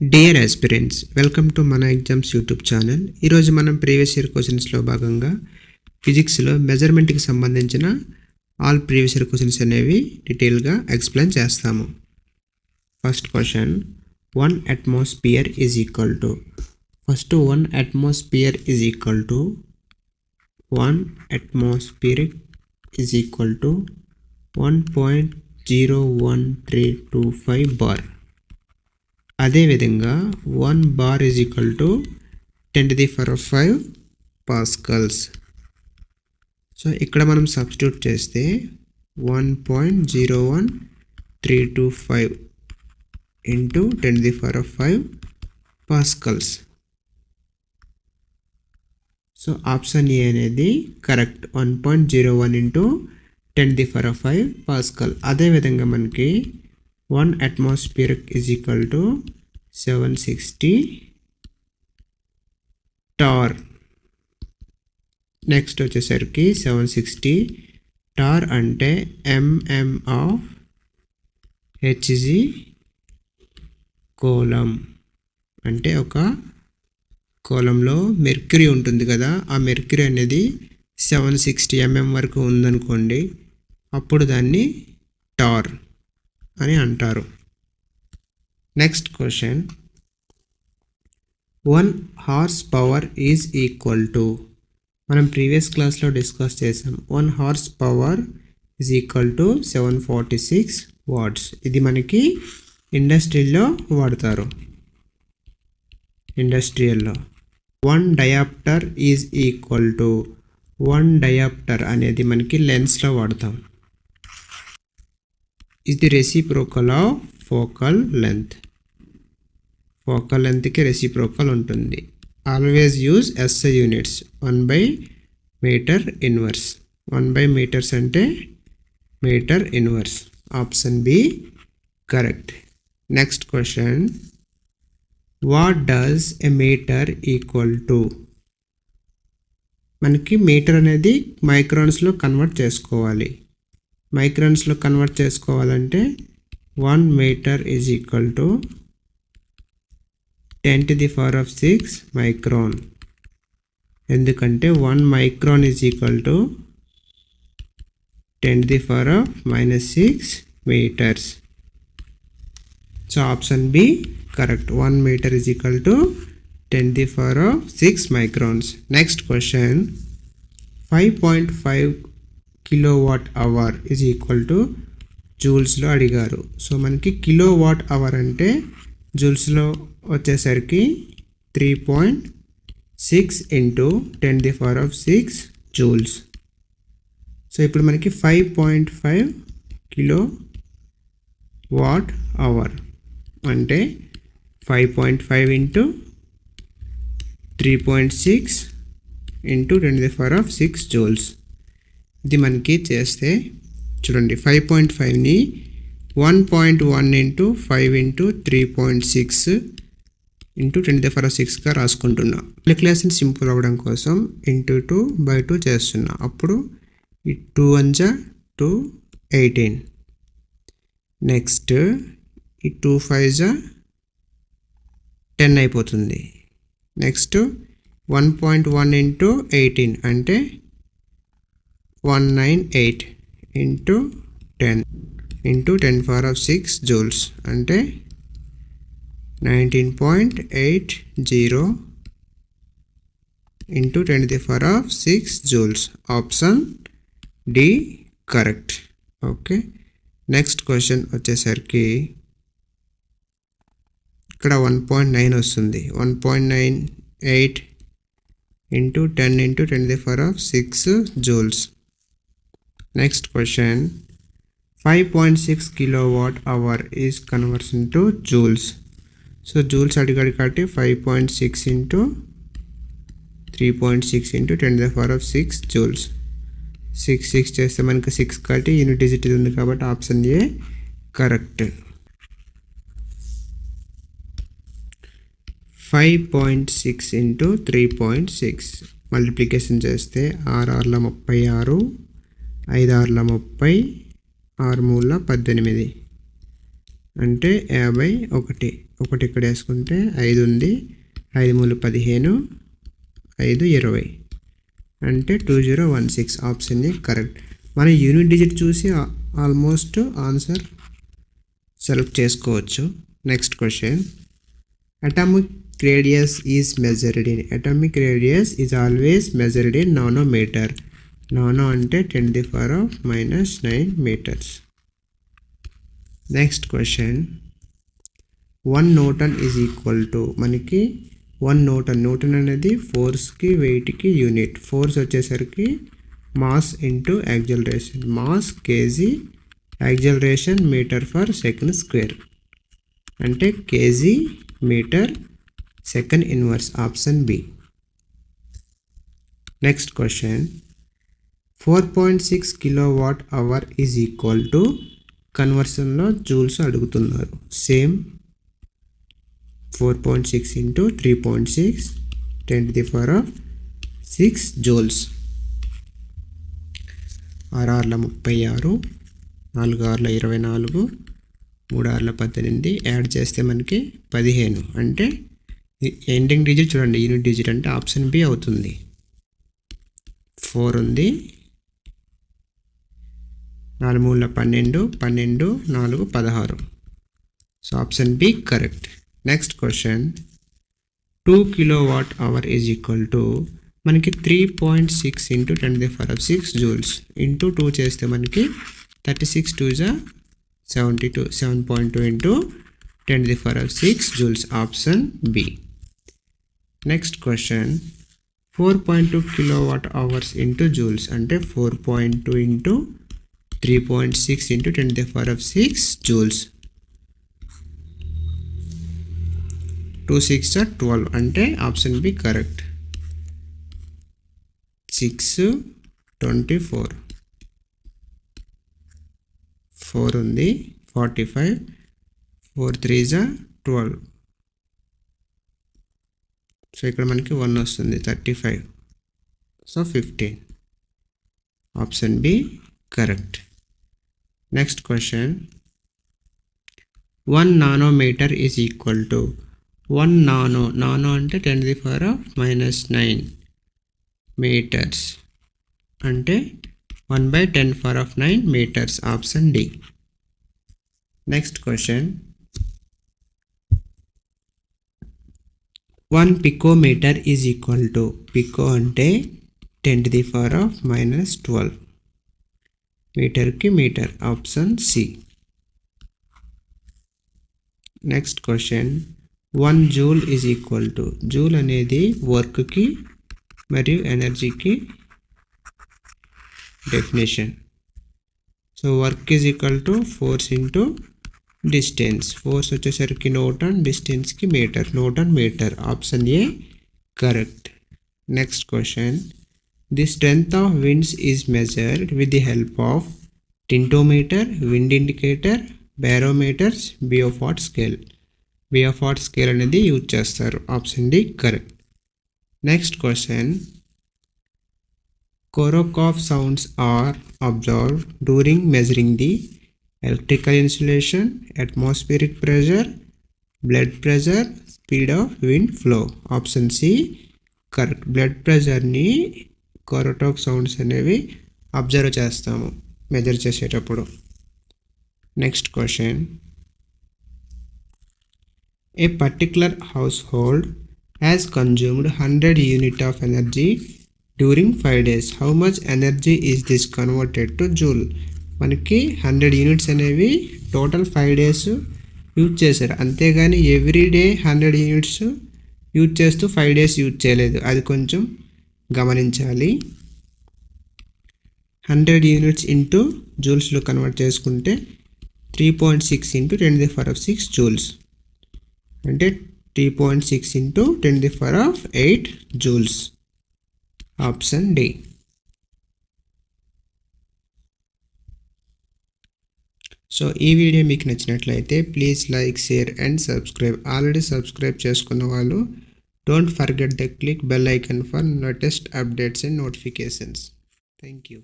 Dear aspirants, welcome to మన exams YouTube channel. ఈరోజు మనం ప్రీవియస్ ఇయర్ క్వశ్చన్స్లో భాగంగా ఫిజిక్స్లో మెజర్మెంట్కి సంబంధించిన ఆల్ ప్రీవియస్ ఇయర్ క్వశ్చన్స్ అనేవి డీటెయిల్గా ఎక్స్ప్లెయిన్ చేస్తాము. First question, 1 atmosphere is equal to 1 atmosphere is equal to 1.01325 bar. అదే విధంగా 1 bar is equal to 10⁵ Pascal's. So ఇక్కడ మనం సబ్స్టిట్యూట్ చేస్తే 1.01325 into 10⁵ Pascal's. So option A అనేది కరెక్ట్, 1.01 into 10⁵ పాస్కల్. అదేవిధంగా మనకి 1 atmosphere is equal to 760 torr. Next వచ్చేసరికి 760 torr అంటే mm ఆఫ్ hg కోలం. అంటే ఒక కోలంలో మెర్క్యూరీ ఉంటుంది కదా, ఆ మెర్క్యూరీ అనేది 760 mm వరకు ఉందనుకోండి, అప్పుడు దాన్ని టార్ అని అంటారు. Next question, 1 horsepower is equal to, మనం ప్రీవియస్ క్లాస్లో డిస్కస్ చేసాం. 1 horsepower is equal to 746 watts. ఇది మనకి ఇండస్ట్రీలో వాడతారు. ఇండస్ట్రియల్లో 1 diopter is equal to, 1 diopter అనేది మనకి లెన్స్లో వాడతాం. ఇది reciprocal of focal length. Focal లెంత్కి రెసిప్రోకల్ ఉంటుంది. Always use SI units. 1/మీటర్ ఇన్వర్స్. 1/మీటర్స్ అంటే metre inverse. Option B correct. Next question, what does a metre equal to? మనకి మీటర్ అనేది మైక్రాన్స్లో కన్వర్ట్ చేసుకోవాలి. మైక్రాన్స్లో కన్వర్ట్ చేసుకోవాలంటే 1 metre is equal to 10⁶ micron. ఎందుకంటే 1 micron is equal to 10⁻⁻6 metres. So option B correct, 1 metre is equal to 10⁻6 microns. Next question, 5.5 kWh is equal to జూల్స్లో అడిగారు. So మనకి kWh అంటే జూల్స్లో వచ్చేసరికి 3.6 into 10⁶ జూల్స్. సో ఇప్పుడు మనకి 5.5 kWh అంటే 5.5 into 3.6 into 10⁶ joules. ఇది మనకి చేస్తే చూడండి, 5.5ని 1.1 into 5 into 3.6 into 10⁶ రాసుకుంటున్నా. క్యాలిక్యులేషన్ సింపుల్ అవ్వడం కోసం ఇంటూ 2/2 చేస్తున్నా. అప్పుడు ఈ 2 1 2 18. నెక్స్ట్ ఈ 2 5 10 అయిపోతుంది. నెక్స్ట్ 1.1 into 18 అంటే 198 into 10 into 10⁶ జూల్స్ అంటే 19.80 into 10⁶ joules. Option D correct. Okay, next question వచ్చేసరికి ఇక్కడ 1.9 వస్తుంది. 1.98 into 10 into 10⁶ joules. Next question, 5.6 kWh is conversion to joules. So joules అడిగాడు కాబట్టి 5.6 into 3.6 into 10⁶ జూల్స్. 6 చేస్తే మనకి 6 కాబట్టి యూనిట్ డిజిట్ ఉంది కాబట్టి option A correct. 5.6 into 3.6 multiplication చేస్తే 6 6 36, 5 6 30, 6 3 18. అంటే 51. 1 ఇక్కడ వేసుకుంటే 5 ఉంది. 5 మూలు 15, 5 20 అంటే 2016. Option A correct. మనం యూనిట్ డిజిట్ చూసి ఆల్మోస్ట్ ఆన్సర్ సెలెక్ట్ చేసుకోవచ్చు. Next question, atomic radius is measured in. Atomic radius is always measured in nanometer. Nano అంటే 10⁻⁻9 meters. Next question, 1 Newton is equal to, మనకి 1 Newton అనేది ఫోర్స్కి వెయిట్కి unit. Force వచ్చేసరికి mass into acceleration. Mass KG, acceleration metre per second square అంటే KG metre second inverse. Option B. Next question, 4.6 kWh is equal to, కన్వర్షన్లో జూల్స్ అడుగుతున్నారు. Same 4.6 into 3.6 10⁻6 joules. 6 6 36, 4 6 24, 3 6 18 add చేస్తే మనకి 15. అంటే ఎండింగ్ డిజిట్ చూడండి, యూనిట్ డిజిట్ అంటే ఆప్షన్ బి అవుతుంది. 4 ఉంది, 4 మూల 12, 12 4 16. So option B correct. Next question, 2 kWh is equal to, మనకి 3.6 ఇంటూ 10⁻6 జూల్స్ ఇంటూ 2 చేస్తే మనకి 36 2 72, 7.2 into 10⁻6 joules. Option B. Next question, 4.2 kWh into joules అంటే 4.2 ఇంటూ 3.6 ఇంటూ 10⁻6 జూల్స్. 2 6 12 అంటే ఆప్షన్ బి కరెక్ట్. 6 24, 4 ఉంది, 45, 4 3 12. సో ఇక్కడ మనకి 1 వస్తుంది, 35. So 15. Option B correct. Next question, 1 nanometer is equal to, 1 nano అంటే 10⁻⁻9 మీటర్స్ అంటే 1/10⁻9 metres. Option D. Next question, 1 picometer is equal to, pico అంటే 10⁻⁻12 మీటర్కి metre. Option C. Next question, 1 joule is equal to, joule అనేది వర్క్కి మరియు ఎనర్జీకి definition. So work is equal to force into distance. Force వచ్చేసరికి newton, డిస్టెన్స్కి metre, newton metre. Option A correct. Next question, the strength of winds is measured with the help of tintometer, wind indicator, barometers, Beaufort scale. Beaufort scale అనేది use చేస్తారు. Option D correct. Next question, Korokov sounds are observed during measuring the electrical insulation, atmospheric pressure, blood pressure, speed of wind flow. Option C correct. Blood pressure ni Korokov sounds అనేవి observe చేస్తాము measure చేసేటప్పుడు. Next question, a particular household has consumed 100 units of energy during 5 days. How much energy is this converted to joule? మనకి 100 units అనేవి total 5 days use చేశారు, అంతేగాని every day 100 units use చేస్తూ 5 days use చేయలేదు. అది కొంచెం గమనించాలి. 100 యూనిట్స్ ఇంటూ జూల్స్లో కన్వర్ట్ చేసుకుంటే 3.6 ఇంటూ 10⁻6 జూల్స్ అంటే 3.6 into 10⁸ joules. Option D. So ఈ వీడియో మీకు నచ్చినట్లయితే please like, share and subscribe. Already subscribe చేసుకున్న వాళ్ళు don't forget the click bell icon for latest updates and notifications. Thank you.